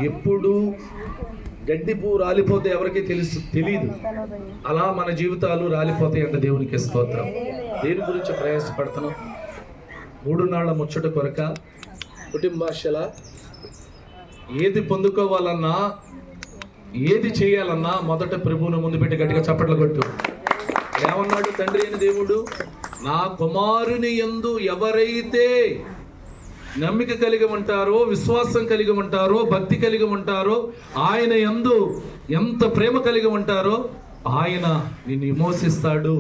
ఎప్పుడు గడ్డి పువ్వు రాలిపోతే ఎవరికి తెలియదు, అలా మన జీవితాలు రాలిపోతాయి అంట. దేవునికి స్తోత్రం. దేని గురించి ప్రయాసపడుతున్నాం? 3 నాళ్ల ముచ్చట కొరక, కుటుంబాశల, ఏది పొందుకోవాలన్నా, ఏది చేయాలన్నా మొదట ప్రభువును ముందు పెట్టి గట్టిగా చప్పట్లు కొట్టు. ఏమన్నాడు తండ్రి అయిన దేవుడు? నా కుమారుని యందు ఎవరైతే నమ్మిక కలిగి ఉంటారో, విశ్వాసం కలిగి ఉంటారో, భక్తి కలిగి ఉంటారో, ఆయన యందు ఎంత ప్రేమ కలిగి ఉంటారో ఆయన నిన్ను విమోచిస్తాడు,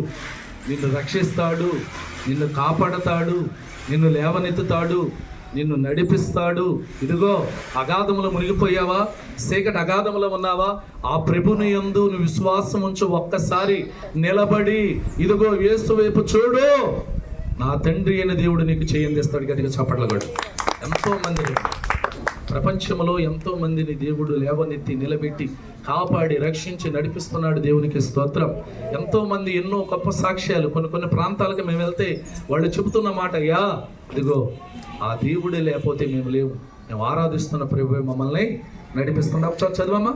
నిన్ను రక్షిస్తాడు, నిన్ను కాపాడతాడు, నిన్ను లేవనెత్తుతాడు, నిన్ను నడిపిస్తాడు. ఇదిగో అగాధములో మునిగిపోయావా, చీకటి అగాధములో ఉన్నావా, ఆ ప్రభుని యందు నువ్వు విశ్వాసం ఉంచు. ఒక్కసారి నిలబడి ఇదిగో యేసు వైపు చూడు, నా తండ్రి అయిన దేవుడు నీకు చేయందిస్తాడు. గట్టిగా చప్పట్లు కొట్టు. ఎంతో మందిని ప్రపంచంలో ఎంతో మందిని దేవుడు లేవనెత్తి నిలబెట్టి కాపాడి రక్షించి నడిపిస్తున్నాడు. దేవునికి స్తోత్రం. ఎంతో మంది ఎన్నో గొప్ప సాక్ష్యాలు. కొన్ని ప్రాంతాలకు మేము వెళ్తే వాళ్ళు చెబుతున్న మాట, యా ఇదిగో ఆ దేవుడే లేకపోతే మేము లేవు, మేము ఆరాధిస్తున్న ప్రభు మమ్మల్ని నడిపిస్తున్నా. ఒకసారి చదవమ్మా.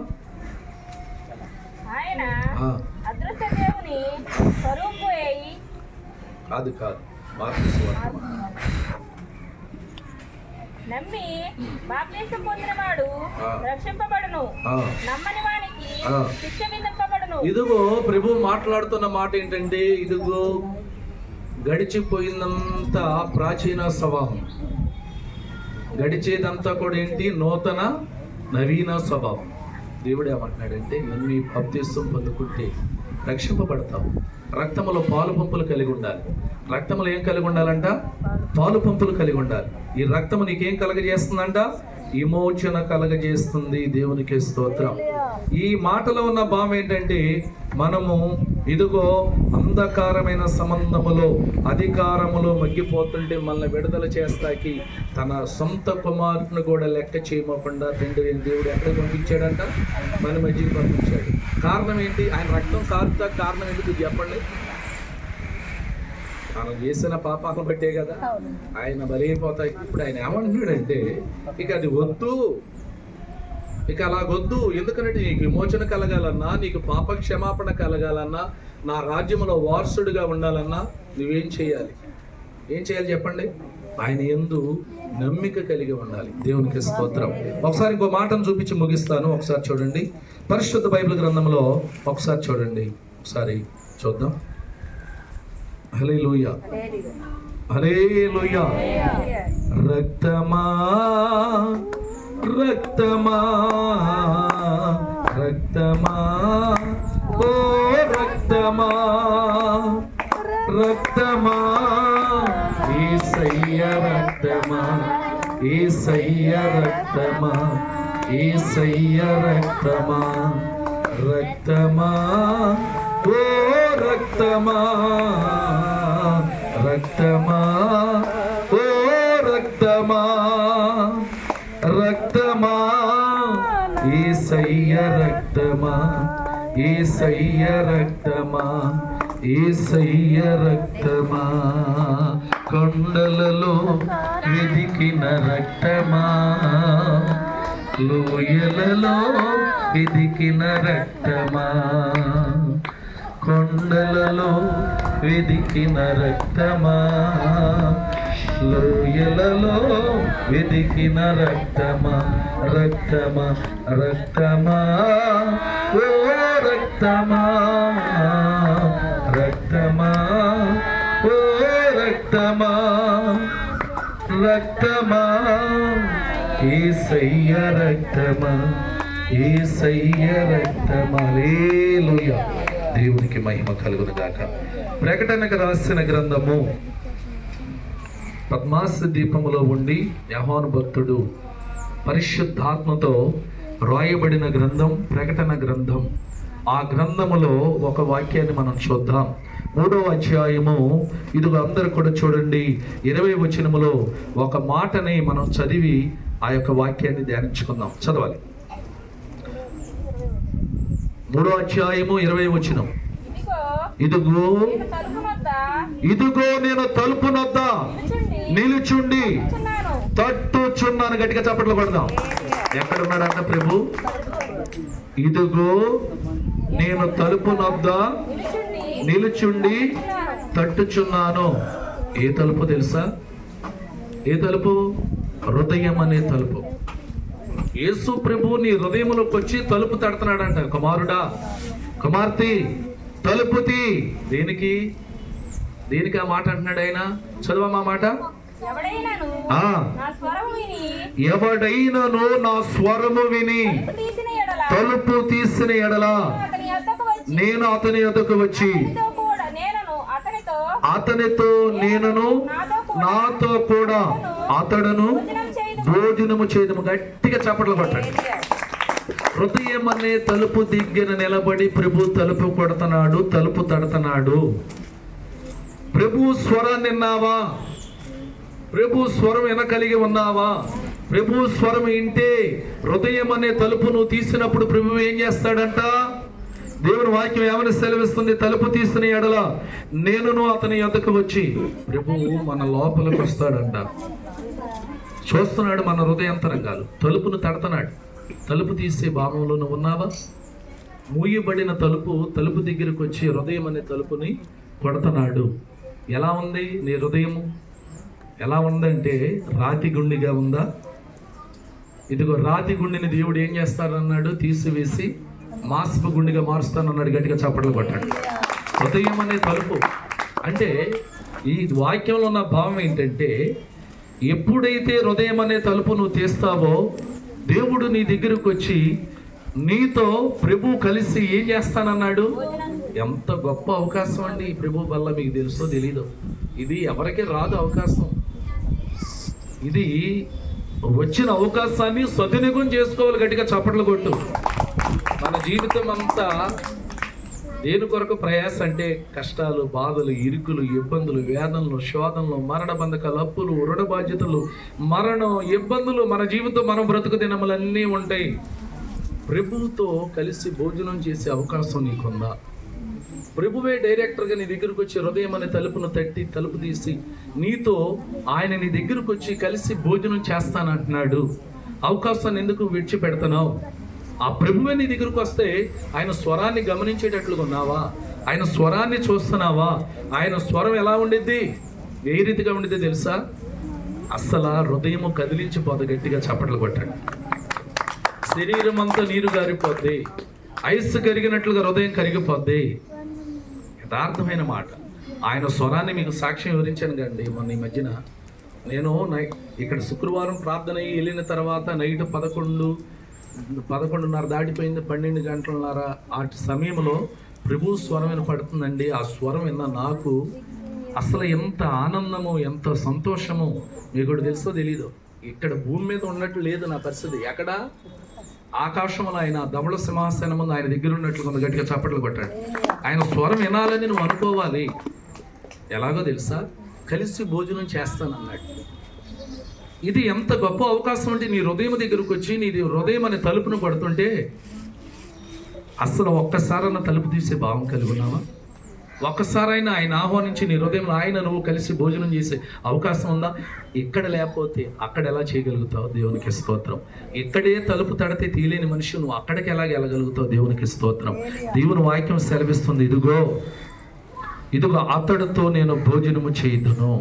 కాదు నమ్మి బాప్తిసం పొందినవాడు రక్షింపబడును, నమ్మని వానికి శిక్ష విధింపబడును. ఇదిగో ప్రభు మాట్లాడుతున్న మాట ఏంటంటే, ఇదిగో గడిచిపోయిందంతా ప్రాచీన స్వభావం, గడిచేదంతా కూడా ఏంటి? నూతన నవీన స్వభావం. దేవుడు ఏమంటున్నాడంటే, నన్ను బాప్తిసం పొందుకుంటే రక్షింపబడతావు. రక్తములో పాలు పంపులు కలిగి ఉండాలి. రక్తములు ఏం కలిగి ఉండాలంట? పాలు పంపులు కలిగి ఉండాలి. ఈ రక్తము నీకేం కలగజేస్తుందంట? విమోచన కలగజేస్తుంది. దేవునికి స్తోత్రం. ఈ మాటలో ఉన్న భావం ఏంటంటే, మనము ఇదిగో అంధకారమైన సంబంధములో, అధికారములో మగ్గిపోతుంటే మనల్ని విడుదల చేస్తాకి తన సొంత కుమారుని కూడా లెక్క చేయకుండా తండ్రి దేవుడు ఎక్కడికి పంపించాడంట? మన మధ్యకి పంపించాడు. కారణం ఏంటి? ఆయన రక్తం కారుతా కారణం ఎందుకు చెప్పండి? మనం చేసిన పాపాలను బట్టే కదా ఆయన బలైపోతాయి. ఇప్పుడు ఆయన ఏమంటున్నాడంటే, ఇక అది వద్దు, ఇక అలాగొద్దు. ఎందుకంటే నీకు విమోచన కలగాలన్నా, నీకు పాప క్షమాపణ కలగాలన్నా, నా రాజ్యంలో వారసుడిగా ఉండాలన్నా నువ్వేం చేయాలి? ఏం చేయాలి చెప్పండి? ఆయన యందు నమ్మిక కలిగి ఉండాలి. దేవునికి స్తోత్రం. ఒకసారి ఇంకో మాటను చూపించి ముగిస్తాను. ఒకసారి చూడండి, పరిశుద్ధ బైబిల్ గ్రంథంలో ఒకసారి చూడండి, ఒకసారి చూద్దాం. హల్లెలూయా, హల్లెలూయా. రక్తమా రక్తమా రక్తమా, ఓ రక్తమా రక్తమా, యేసయ్య రక్తమా, యేసయ్య రక్తమా, యేసయ్య రక్తమా, రక్తమా, ఓ రక్తమా రక్తమా, ఓ రక్తమా రక్తమా, యేసయ్య రక్తమా, యేసయ్య రక్తమా, యేసయ్య రక్తమా, కొండలలో వెదికిన రక్తమా, లోయలలో వెదికిన రక్తమా, కొండలలో వెదికిన రక్తమా, లోయలలో వెదికిన రక్తమా, రక్తమా రక్తమా, ఓ రక్తమా రక్తమా, ఓ రక్తమా రక్తమా, యేసయ్య రక్తమా, యేసయ్య రక్తమా. హల్లెలూయా. దేవునికి మహిమ కలుగును గాక. ప్రకటనకు రాసిన గ్రంథము పద్మాస దీపములో ఉండి యోహాను భక్తుడు పరిశుద్ధాత్మతో రాయబడిన గ్రంథం ప్రకటన గ్రంథం. ఆ గ్రంథములో ఒక వాక్యాన్ని మనం చూద్దాం. 3వ అధ్యాయము. ఇదిగో అందరూ కూడా చూడండి, 20వ వచనములో ఒక మాటని మనం చదివి ఆ యొక్క వాక్యాన్ని ధ్యానించుకుందాం. చదవాలి. 3వ అధ్యాయము 20వ వచనం. ఇదిగో ఇదిగో నేను తలుపు నొద్ద నిలుచుండి తట్టుచున్నాను. గట్టిగా చప్పట్లు కొడదాం. ఎక్కడున్నాడంట ప్రభు? ఇదిగో నేను తలుపు నొద్ద నిలుచుండి తట్టుచున్నాను. ఏ తలుపు తెలుసా? ఏ తలుపు? హృదయం అనే తలుపు. యేసు ప్రభు నీ హృదయంలోకి వచ్చి తలుపు తడుతున్నాడంట. కుమారుడా, కుమార్తె, తలుపు తీ. దేనికి? దేనికి ఆ మాట అంటున్నాడు ఆయన? చదవమా మాట. ఎవడైనను నా స్వరము విని తలుపు తీసిన ఎడల నేను అతని యొద్దకు వచ్చి అతనితో నేనును నాతో కూడా అతడును భోజనము చేయదము. గట్టిగా చప్పట్లు కొట్టండి. హృదయం అనే తలుపు దిగ్గన నిలబడి ప్రభు తలుపు కొడుతున్నాడు, తలుపు తడుతున్నాడు. ప్రభు స్వరాన్ని విన్నావా? ప్రభు స్వరం వినగలిగి ఉన్నావా? ప్రభు స్వరం వింటే హృదయం అనే తలుపు నువ్వు తీసినప్పుడు ప్రభు ఏం చేస్తాడంట? దేవుని వాక్యం ఏమని సెలవిస్తుంది? తలుపు తీసిన ఎడల నేనును అతని యొద్దకు వచ్చి. ప్రభువు మన లోపలికి వస్తాడంట. చూస్తున్నాడు మన హృదయాంతరంగాలు. తలుపును తడుతున్నాడు. తలుపు తీసే భావంలో నువ్వు ఉన్నావా? మూయబడిన తలుపు దగ్గరకు వచ్చి హృదయం అనే తలుపుని కొడుతున్నాడు. ఎలా ఉంది నీ హృదయము? ఎలా ఉందంటే రాతి గుండిగా ఉందా? ఇదిగో రాతి గుండిని దేవుడు ఏం చేస్తాడన్నాడు? తీసివేసి మాంసపు గుండిగా మారుస్తానన్నాడు. గట్టిగా చప్పట్లు కొట్టాడు. హృదయం అనే తలుపు అంటే ఈ వాక్యంలో ఉన్న భావం ఏంటంటే, ఎప్పుడైతే హృదయం అనే తలుపు నువ్వు తీస్తావో దేవుడు నీ దగ్గరకు వచ్చి నీతో ప్రభు కలిసి ఏం చేస్తానన్నాడు. ఎంత గొప్ప అవకాశం అండి ఈ ప్రభు వల్ల. మీకు తెలుసో తెలీదో, ఇది ఎవరికి రాదు అవకాశం. ఇది వచ్చిన అవకాశాన్ని సద్వినియోగం చేసుకోవాలి. గట్టిగా చప్పట్లు కొట్టు. మన జీవితం అంతా దేని కొరకు ప్రయాస అంటే కష్టాలు, బాధలు, ఇరుకులు, ఇబ్బందులు, వేదనలు, శోధనలు, మరణ బంధకాలు, అప్పులు, రుణ బాధ్యతలు, మరణం, ఇబ్బందులు, మన జీవితం మనం బ్రతుకు దినములన్నీ ఉంటాయి. ప్రభువుతో కలిసి భోజనం చేసే అవకాశం నీకుందా? ప్రభువే డైరెక్టర్గా నీ దగ్గరకు వచ్చి హృదయం అనే తలుపును తట్టి తలుపు తీసి నీతో ఆయన నీ దగ్గరకు వచ్చి కలిసి భోజనం చేస్తానంటున్నాడు. అవకాశాన్ని ఎందుకు విడిచిపెడుతున్నావు? ఆ ప్రభువే నీ దగ్గరకు వస్తే ఆయన స్వరాన్ని గమనించేటట్లుగా ఉన్నావా? ఆయన స్వరాన్ని చూస్తున్నావా? ఆయన స్వరం ఎలా ఉండిద్ది? ఏ రీతిగా ఉండిద్ది తెలుసా? అస్సలు హృదయము కదిలించిపోదు. గట్టిగా చప్పట్లు కొట్టండి. శరీరం అంతా నీరు గారిపోద్ది. ఐస్ కరిగినట్లుగా హృదయం కరిగిపోద్ది. యథార్థమైన మాట. ఆయన స్వరాన్ని మీకు సాక్ష్యం వివరించాను కండి. మొన్న ఈ మధ్యన నేను ఇక్కడ శుక్రవారం ప్రార్థన అయ్యి వెళ్ళిన తర్వాత నైట్ 11:30 దాటిపోయింది, 12 గంటలన్నర ఆ సమయంలో ప్రభు స్వరం వినపడుతుందండి. ఆ స్వరం విన్న నాకు అసలు ఎంత ఆనందము, ఎంత సంతోషము మీకు కూడా తెలుసో తెలీదు. ఇక్కడ భూమి మీద ఉన్నట్టు లేదు నా పరిస్థితి. ఎక్కడ? ఆకాశంలో ఆయన ధవళ సింహాసనం ముందు ఆయన దగ్గర ఉన్నట్లు కొంత గట్టిగా చప్పట్లు కొట్టాడు. ఆయన స్వరం వినాలని నువ్వు అనుకోవాలి. ఎలాగో తెలుసా? కలిసి భోజనం చేస్తానన్నాడు. ఇది ఎంత గొప్ప అవకాశం అంటే నీ హృదయం దగ్గరకు వచ్చి నీ హృదయం అనే తలుపును కొడుతుంటే అసలు ఒక్కసారైనా తలుపు తీసే భావం కలిగి ఉన్నావా? ఒక్కసారైనా ఆయన ఆహ్వానించి నీ హృదయంలో ఆయన నువ్వు కలిసి భోజనం చేసే అవకాశం ఉందా? ఇక్కడ లేకపోతే అక్కడ ఎలా చేయగలుగుతావు? దేవునికి స్తోత్రం. ఇక్కడే తలుపు తడితే తీలేని మనిషి నువ్వు అక్కడికి ఎలాగ వెళ్ళగలుగుతావు? దేవునికి స్తోత్రం. దేవుని వాక్యం సెలవిస్తుంది, ఇదిగో అతడితో నేను భోజనము చేయుదును.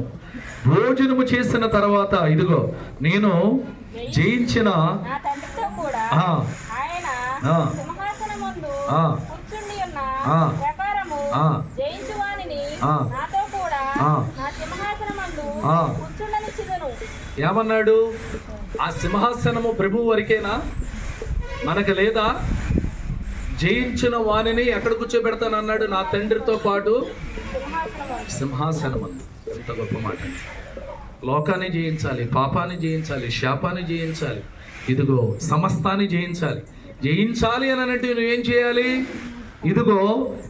భోజనము చేసిన తర్వాత ఇదిగో నేను జయించిన ఏమన్నాడు? ఆ సింహాసనము ప్రభు వరకేనా? మనకు లేదా? జయించిన వాణిని ఎక్కడ కూర్చోబెడతానన్నాడు? నా తండ్రితో పాటు సింహాసనం. ఎంత గొప్ప మాట. లోకాన్ని జయించాలి, పాపాన్ని జయించాలి, శాపాన్ని జయించాలి, ఇదిగో సమస్తాన్ని జయించాలి అని అంటే నువ్వేం చేయాలి? ఇదిగో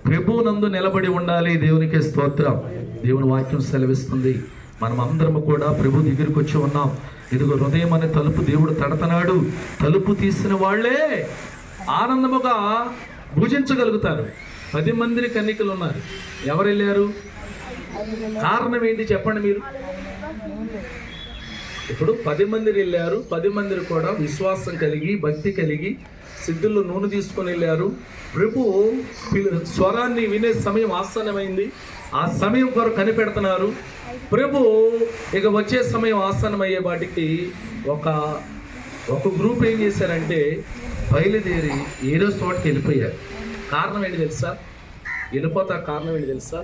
ప్రభు నందు నిలబడి ఉండాలి. దేవునికి స్తోత్రం. దేవుని వాక్యం సెలవిస్తుంది. మనం అందరము కూడా ప్రభు దగ్గరికి వచ్చి ఉన్నాం. ఇదిగో హృదయం అనే తలుపు దేవుడు తడుతున్నాడు. తలుపు తీసిన వాళ్ళే ఆనందముగా భుజించగలుగుతారు. 10 మంది కన్నికలు ఉన్నారు. ఎవరు వెళ్ళారు? కారణం ఏంటి చెప్పండి మీరు? ఇప్పుడు 10 మంది వెళ్ళారు. 10 మంది కూడా విశ్వాసం కలిగి భక్తి కలిగి సిద్ధుల్లో నూనె తీసుకొని వెళ్ళారు. ప్రభు స్వరాన్ని వినే సమయం ఆసన్నమైంది. ఆ సమయం కొరకు కనిపెడుతున్నారు. ప్రభు ఇక వచ్చే సమయం ఆసన్నమయ్యే వాటికి ఒక గ్రూప్ ఏం చేశారంటే బయలుదేరి ఏదో చోటకి వెళ్ళిపోయారు. కారణం ఏంటి తెలుసా? వెళ్ళిపోతా కారణం ఏంటి తెలుసా?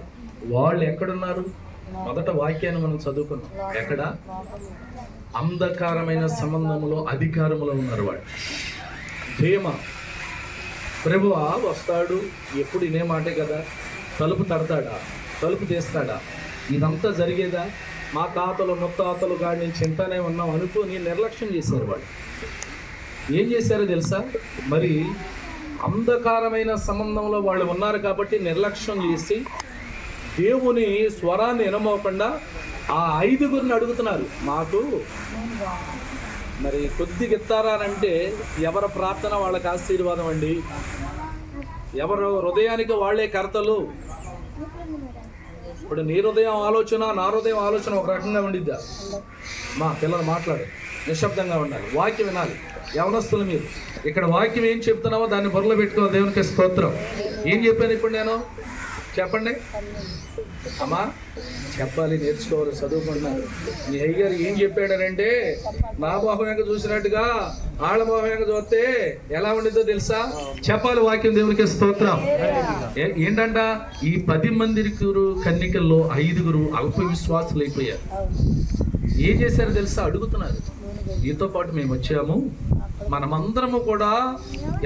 వాళ్ళు ఎక్కడున్నారు? మొదట వాక్యాన్ని మనం చదువుకున్నాం. ఎక్కడ? అంధకారమైన సంబంధంలో అధికారంలో ఉన్నారు వాళ్ళు. ధీమ ప్రభువా వస్తాడు, ఎప్పుడు ఇనే మాటే కదా, తలుపు తడతాడా, తలుపు తీస్తాడా, ఇదంతా జరిగేదా, మా తాతలు ముత్తాతలు కాడి నుంచి ఇంతనే ఉన్నాం అనుకుని నిర్లక్ష్యం చేశారు. వాళ్ళు ఏం చేశారో తెలుసా? మరి అంధకారమైన సంబంధంలో వాళ్ళు ఉన్నారు కాబట్టి నిర్లక్ష్యం చేసి దేవుని స్వరాన్ని వినమోకుండా ఆ 5గురిని అడుగుతున్నారు. మాకు మరి కొద్దిగా ఇస్తారా అని అంటే ఎవరి ప్రార్థన వాళ్ళకి ఆశీర్వాదం అండి. ఎవరు హృదయానికి వాళ్ళే కర్తలు. ఇప్పుడు నీ హృదయం ఆలోచన నా హృదయం ఆలోచన ఒక రకంగా ఉండిద్దా? మా పిల్లలు మాట్లాడు, నిశ్శబ్దంగా ఉండాలి, వాక్యం వినాలి. యవనస్తులు మీరు ఇక్కడ వాక్యం ఏం చెప్తున్నావో దాన్ని బుర్రలో పెట్టుకోవాలి. దేవునికి స్తోత్రం. ఏం చెప్పాను ఇప్పుడు నేను? చెప్పండి అమ్మా, చెప్పాలి, నేర్చుకోవాలి, చదువుకుంటున్నారు. మీ అయ్యగారు ఏం చెప్పాడనంటే నా మొహం వెంక చూసినట్టుగా ఆళ్ళ మొహం వెంక చూస్తే ఎలా ఉండిద్దో తెలుసా? చెప్పాలి వాక్యం. దేవునికి స్తోత్రం. ఏంటంట? ఈ 10 మంది కన్నికల్లో 5గురు అల్ప విశ్వాసులు అయిపోయారు. ఏం చేశారో తెలుసా? అడుగుతున్నారు. నీతో పాటు మేము వచ్చాము, మనమందరము కూడా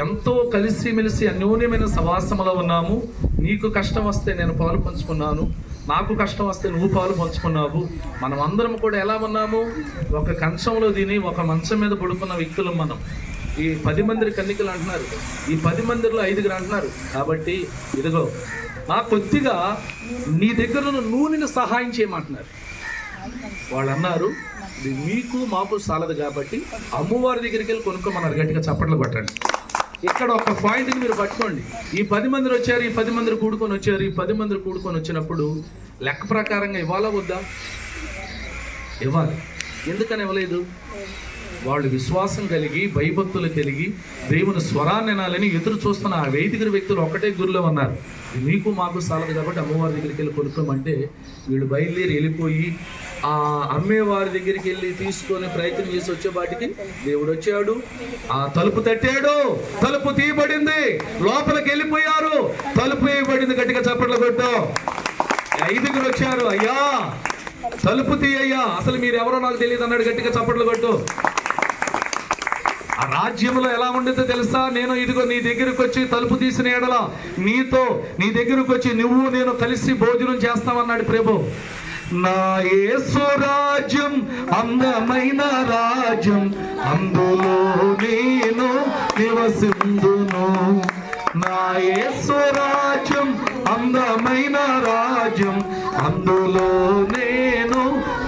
ఎంతో కలిసిమెలిసి అన్యోన్యమైన సవాసములో ఉన్నాము. నీకు కష్టం వస్తే నేను పాలు పంచుకున్నాను, నాకు కష్టం వస్తే నువ్వు పాలు పంచుకున్నావు. మనం అందరం కూడా ఎలా ఉన్నాము? ఒక కంచంలో తిని ఒక మంచం మీద పడుకున్న వ్యక్తులు మనం. ఈ 10 మంది కన్నికలు అంటున్నారు, ఈ 10 మందిలో 5గురు అంటున్నారు. కాబట్టి ఇదిగో నా కొద్దిగా నీ దగ్గర నూనెను సహాయం చేయమంటున్నారు. వాళ్ళు అన్నారు ఇది మీకు మాకు సాలదు కాబట్టి అమ్మవారి దగ్గరికి వెళ్ళి కొనుక్కోమన్నారు. గట్టిగా చప్పట్లు కొట్టండి. ఇక్కడ ఒక పాయింట్ని మీరు పట్టుకోండి. ఈ 10 మంది వచ్చారు, ఈ 10 మంది కూడుకొని వచ్చారు. ఈ 10 మంది కూడుకొని వచ్చినప్పుడు లెక్క ప్రకారంగా ఇవ్వాలా వద్దా? ఇవ్వాలి. ఎందుకని ఇవ్వలేదు? వాళ్ళు విశ్వాసం కలిగి భయభక్తులు కలిగి దేవుని స్వరాన్ని వినాలని ఎదురు చూస్తున్న ఆ 5గురు వ్యక్తులు ఒకటే గురిలో ఉన్నారు. మీకు మాకు సాలదు కాబట్టి అమ్మవారి దగ్గరికి వెళ్ళి కొనుక్కోమంటే వీళ్ళు బయలుదేరి వెళ్ళిపోయి ఆ అమ్మేవారి దగ్గరికి వెళ్ళి తీసుకొని ప్రయత్నం చేసి వచ్చేవాటికి దేవుడు వచ్చాడు. ఆ తలుపు తట్టాడు, తలుపు తీయబడింది, లోపలికి వెళ్ళిపోయారు, తలుపు వేయబడింది. గట్టిగా చప్పట్లు కొట్టు. 5గురు వచ్చారు. అయ్యా తలుపు తీయ్యా, అసలు మీరు ఎవరో నాకు తెలియదు అన్నాడు. గట్టిగా చప్పట్లు కొట్టు. ఆ రాజ్యంలో ఎలా ఉండేదో తెలుసా? నేను ఇదిగో నీ దగ్గరకు వచ్చి తలుపు తీసిన ఎడల నీ దగ్గరకు వచ్చి నువ్వు నేను కలిసి భోజనం చేస్తామన్నాడు ప్రభు. నా యేసు రాజ్యం అందమైన రాజ్యం, అందులో నేను నివసిందును. నా యేసు రాజ్యం అందమైన రాజ్యం, అందులో నేను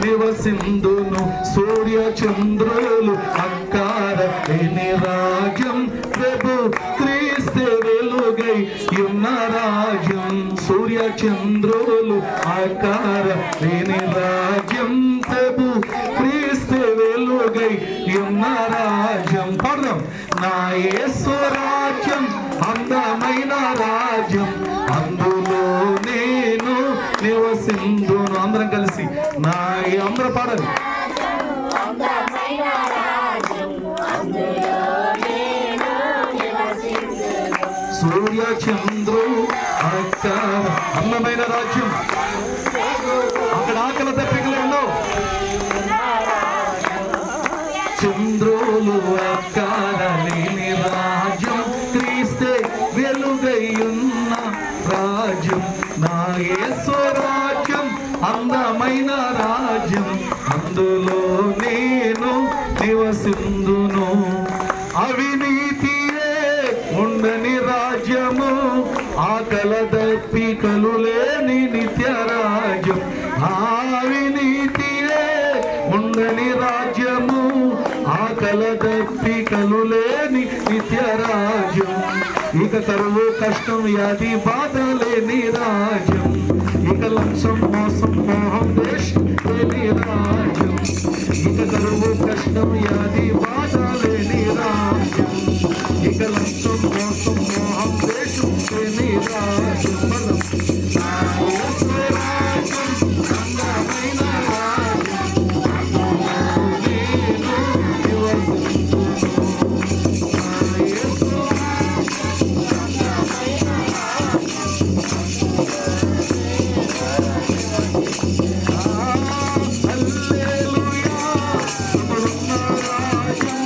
నివసిందును. సూర్య చంద్రులు అక్కార లేని రాజ్యం, ప్రభు క్రీస్తు వెలుగై ఉన్న రాజ్యం. సూర్య చంద్రులు అక్కార లేని రాజ్యం, ప్రభు క్రీస్తు వెలుగై ఉన్న రాజ్యం. పడదాం. నా యేసు రాజ్యం అందమైన రాజ్యం, అందులో నేను నివసిందును. అందరం కలిసి అందరూ పాడాలి. సూర్య చంద్రులు అందమైన రాజ్యం, అక్కడ ఆకలి తప్పికలేందో. చంద్రులు అక్కరలేని రాజ్యం, క్రీస్తే వెలుగైయున్న రాజ్యం. నా యేసు రాజ్యం అందమైన రాజ్యం, అందులో నేను నివసిందును. అవినీతియే ఉండని రాజ్యము, ఆకల దప్పికలు లేని నిత్య రాజ్యం. అవినీతియే ఉండని రాజ్యము, ఆకల దప్పికలు లేని నిత్య రాజ్యం. ఇక కరువు కష్టం వ్యాధి బాధ లేని రాజ్యం, ఇక లంచం మోసం మోహం దేశం లేని రాజ్యం. ఇక కరువు కష్టం వ్యాధి బాధ లేని రాజ్యం, ఇక లంచం మోసం మోహం దేశం లేని రాజ్యం. బలం నా యేసు రాజ్యం అందమైన రాజ్యం, నేను నివసించును. నా యేసు హల్లెలూయా, ఇప్పుడున్న రాజ్యం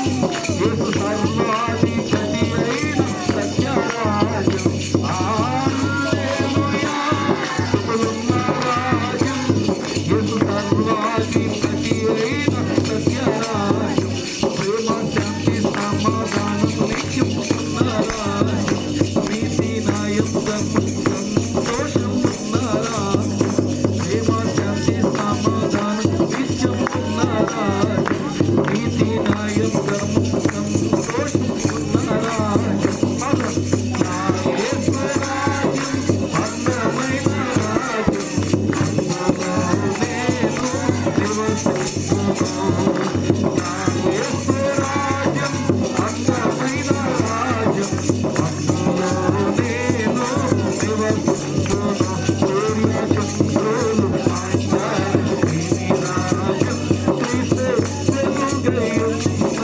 యేసు సర్వాధిపతి అయిన సత్యరాజ్యం. హల్లెలూయా, ఇప్పుడున్న రాజ్యం యేసు సర్వాధిపతి అయిన సత్యరాజ్యం. ప్రేమ శాంతి సమాధానం నిత్యం ఉన్న రాజ్యం, నీతి న్యాయం ధర్మం సంతోషం ఉన్న రాజ్యం. ప్రేమ శాంతి సమాధానం నిత్యం ఉన్న రాజ్యం, నీతి న్యాయం ధర్మం సంతోషం ఉన్న రాజ్యం. బలం నా యేసు రాజ్యం అందమైన రాజ్యం, అందులో నేను నివసించును. నా యేసు రాజ్యం అందమైన రాజ్యం, అందులో నేను నివసించును. సూర్య చంద్రులు మార్చారు ఈ రాజ్యం, క్రీస్తే వెలుగైయున్న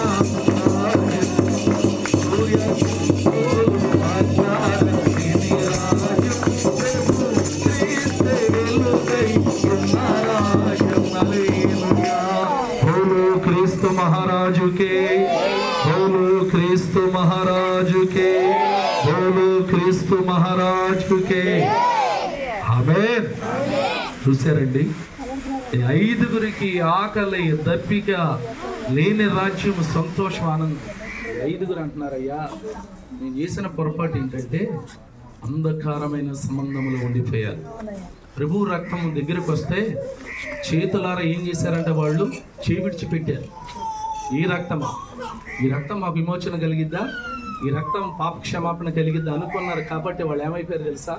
రాజ్యం. సూర్య చంద్రులు మార్చారు ఈ రాజ్యం, క్రీస్తే వెలుగైయున్న రాజ్యం. హల్లెలూయా. బోలో క్రీస్తు మహారాజుకే, బోలో క్రీస్తు మహారాజుకే, బోలో క్రీస్తు మహారాజుకే. ఆమేన్. చూశారండి, ఈ ఐదుగురికి ఆకలి దప్పిక లేని రాజ్యం, సంతోషం, ఆనందం. ఐదుగురు అంటున్నారయ్యా, నేను చేసిన పొరపాటు ఏంటంటే అంధకారమైన సంబంధములు ఉండిపోయారు. ప్రభు రక్తం దగ్గరకు వస్తే చేతులారా ఏం చేశారంటే వాళ్ళు చేయి విడిచిపెట్టారు. ఈ రక్తమా, ఈ రక్తం మాకు విమోచన కలిగిద్దా, ఈ రక్తం పాప క్షమాపణ కలిగిద్దా అనుకున్నారు. కాబట్టి వాళ్ళు ఏమైపోయారు తెలుసా?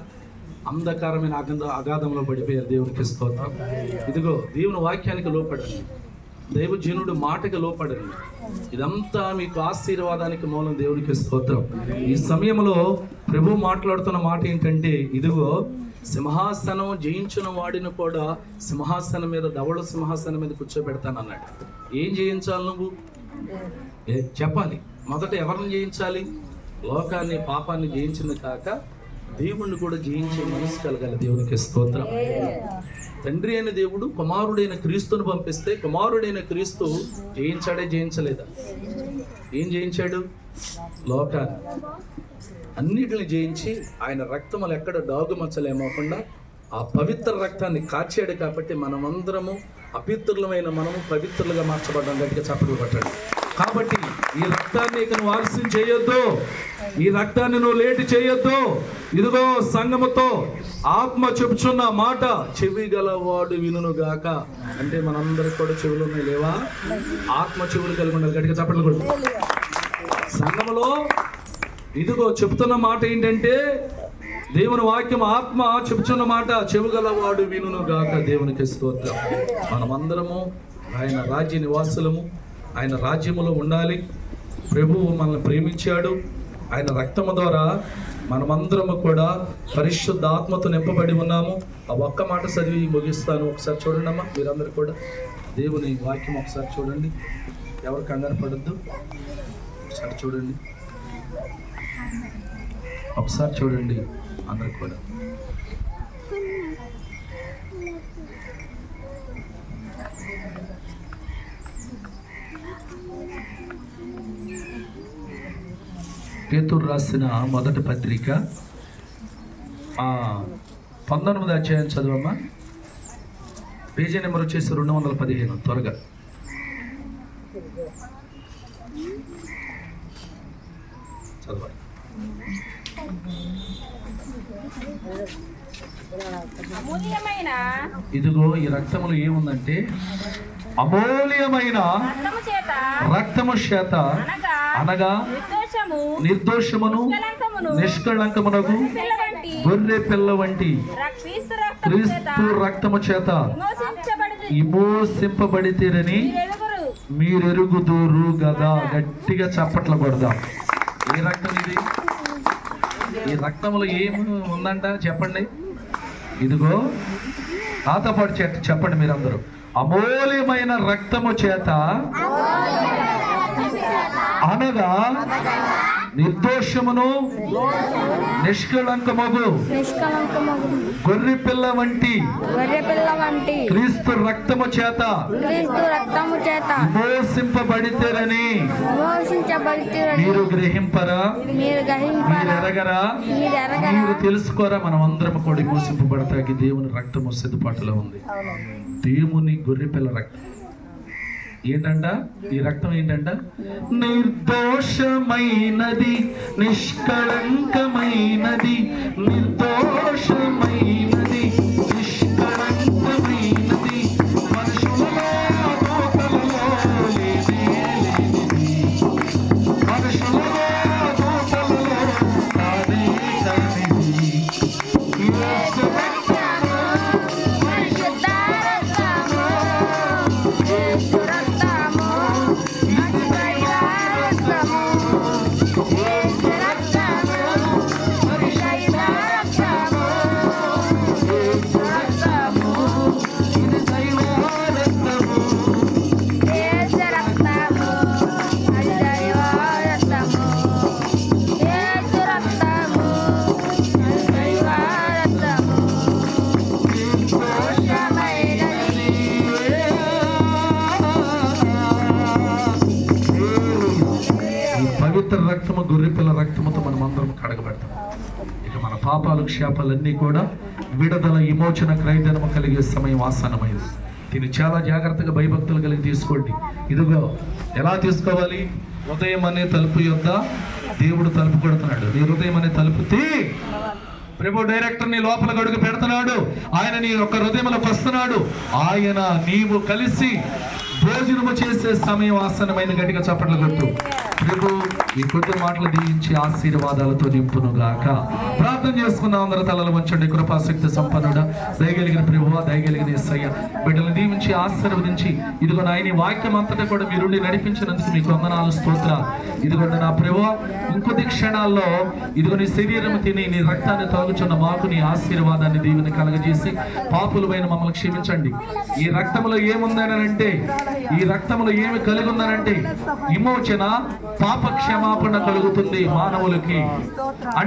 అంధకారమైన అగాధంలో పడిపోయారు. దేవునికి స్తోత్రం. ఇదిగో దేవుని వాక్యానికి లోపడండి, దైవజనుడు మాటకి లోపడండి. ఇదంతా మీకు ఆశీర్వాదానికి మూలం. దేవునికి స్తోత్రం. ఈ సమయంలో ప్రభు మాట్లాడుతున్న మాట ఏంటంటే, ఇదిగో సింహాసనం జయించిన వాడిని కూడా సింహాసనం మీద, ధవళ సింహాసనం మీద కూర్చోబెడతానన్నాడు. ఏం జయించాలి నువ్వు? చెప్పాలి. మొదట ఎవరిని జయించాలి? లోకాన్ని, పాపాన్ని జయించింది కాక దేవుణ్ణి కూడా జయించే మనసు కలగాలి. దేవునికి స్తోత్రం. తండ్రి అయిన దేవుడు కుమారుడైన క్రీస్తుని పంపిస్తే, కుమారుడైన క్రీస్తు జయించాడే, జయించలేదా? ఏం జయించాడు? లోకాన్ని, అన్నిటిని జయించి ఆయన రక్తములు ఎక్కడ డాగుమచ్చలేమోకుండా ఆ పవిత్ర రక్తాన్ని కాచాడు. కాబట్టి మనమందరము అపవిత్రులమైన మనము పవిత్రులుగా మార్చబడ్డాం. గట్టిగా చప్పట్లు పట్టండి. కాబట్టి ఈ రక్తాన్ని ఇక నువ్వు ఆలస్యం చేయొద్దు, ఈ రక్తాన్ని నువ్వు లేటు చేయొద్దు. ఇదిగో సంఘముతో ఆత్మ చెప్పుచున్న మాట, చెవి గలవాడు వినును గాక. అంటే మనందరికి కూడా చెవులు ఉన్నాయి లేవా? ఆత్మ చెవులు కలిగి ఉండాలి. గట్టిగా చప్పట్లు కొట్టు. సంఘములో ఇదిగో చెప్తున్న మాట ఏంటంటే, దేవుని వాక్యం ఆత్మ చెప్తున్న మాట, చెవి గలవాడు వినును గాక. దేవునికి స్తోత్రం. మనమందరము ఆయన రాజ్య నివాసులము, ఆయన రాజ్యములో ఉండాలి. ప్రభువు మనల్ని ప్రేమించాడు. ఆయన రక్తము ద్వారా మనమందరము కూడా పరిశుద్ధ ఆత్మతో నింపబడి ఉన్నాము. ఆ ఒక్క మాట చదివి ముగిస్తాను. ఒకసారి చూడండి అమ్మా, మీరందరూ కూడా దేవుని వాక్యం ఒకసారి చూడండి. ఎవరు కంగారు పడద్దు, ఒకసారి చూడండి, ఒకసారి చూడండి అందరు కూడా. పేతురు రాసిన మొదటి పత్రిక 19వ అధ్యాయం చదవమ్మా. పేజీ నెంబర్ వచ్చేసి 215. త్వరగా. చదవాలి. ఇదిగో ఈ రక్తములో ఏముందంటే, అమూల్యమైన రక్తము చేత అనగా నిర్దోషమును నిష్కళంకమునకు గొర్రె పిల్ల వంటి క్రీస్తు రక్తము చేత విమోచింపబడితేరని మీరెరుగుదూరు గదా. గట్టిగా చప్పట్లు కొడదాం. ఏ రక్తం ఇది? ఈ రక్తంలో ఏమి ఉందంట చెప్పండి. ఇదిగో నాతో పాటు చెప్పండి మీరందరూ. అమూల్యమైన రక్తము చేత అనగా నిర్దోషమును నిష్కళంకమగు గొర్రె పిల్ల వంటి క్రీస్తు రక్తము చేత మోసింపబడితేరని మీరు గ్రహింపరా? మీరు ఎరగరా? మీరు తెలుసుకోరా? మనం అందరం కూడా మోసింపబడతాకి దేవుని రక్తము సిద్ధపాటులో ఉంది. దేవుని గొర్రె పిల్ల రక్తం ఏంటంట? ఈ రక్తం ఏంటంట? నిర్దోషమైనది, నిష్కళంకమైనది, నిర్దోషమైనది, నిష్కళంకమైనది, మనుషులలో దోషములో లేనిది, మనుషులలో దోషములో కానే కానిది. యేసు రక్తము, పరిశుద్ధ రక్తము, యేసు రక్తము, అతిశయ రక్తము, యేసు రక్తము, పరిశుద్ధ రక్తము, యేసు రక్తము, ఇది దైవ రక్తము. యేసు రక్తము, అతిశయ రక్తము, యేసు రక్తము, అతిశయ రక్తము, నిర్దోషమైనది. ఈ పవిత్ర రక్తము, గొర్రెపిల్ల రక్తముతో మనం అందరం కడగబెడతాం. ఇక మన పాపాలు క్షేపాలన్నీ కూడా విడుదల, విమోచన, క్రయధనము కలిగే సమయం ఆసన్నమైంది. దీన్ని చాలా జాగ్రత్తగా భయభక్తులు కలిగి తీసుకోండి. ఇదిగో ఎలా తీసుకోవాలి? హృదయం అనే తలుపు యొద్ద దేవుడు తలుపు కొడుతున్నాడు. నీ హృదయం అనే తలుపు తీ. ప్రభు డైరెక్టర్ నీ లోపల గడుగు పెడుతున్నాడు. ఆయన నీ యొక్క హృదయంలోకి వస్తున్నాడు. ఆయన నీవు కలిసి భోజనము చేసే సమయం ఆసన్నమైన. గట్టిగా చప్పట్లు కొట్టు. ప్రభు ఈ కొద్ది మాటలు దీవించి ఆశీర్వాదాలతో నింపును గాక. ప్రార్థన చేసుకుందాం. అందరూ తలలు వంచండి. కృపాశక్తి సంపన్నుడా, దయగలిగిన ప్రభువా, దయగలిగిన యేసయ్య, బిడ్డలు దీవించి ఆశీర్వదించి ఇదిగో నాయన వాక్యం అంతటా కూడా మీరుండి నడిపించినందుకు మీకు వందనాలు, స్తోత్రాలు. ఇదిగోండి నా ప్రభువా, ఇంకొద్ది క్షణాల్లో ఇదిగో నీ శరీరం తిని నీ రక్తాన్ని తాగుచున్న మాకు నీ ఆశీర్వాదాన్ని దీవెన కలగజేసి పాపులమైన మమ్మల్ని క్షమించండి. ఈ రక్తంలో ఏముందనంటే, ఈ రక్తంలో ఏమి కలిగి ఉందనంటే విమోచన, పాప క్షమాపణ కలుగుతుంది మానవులకి. అంటే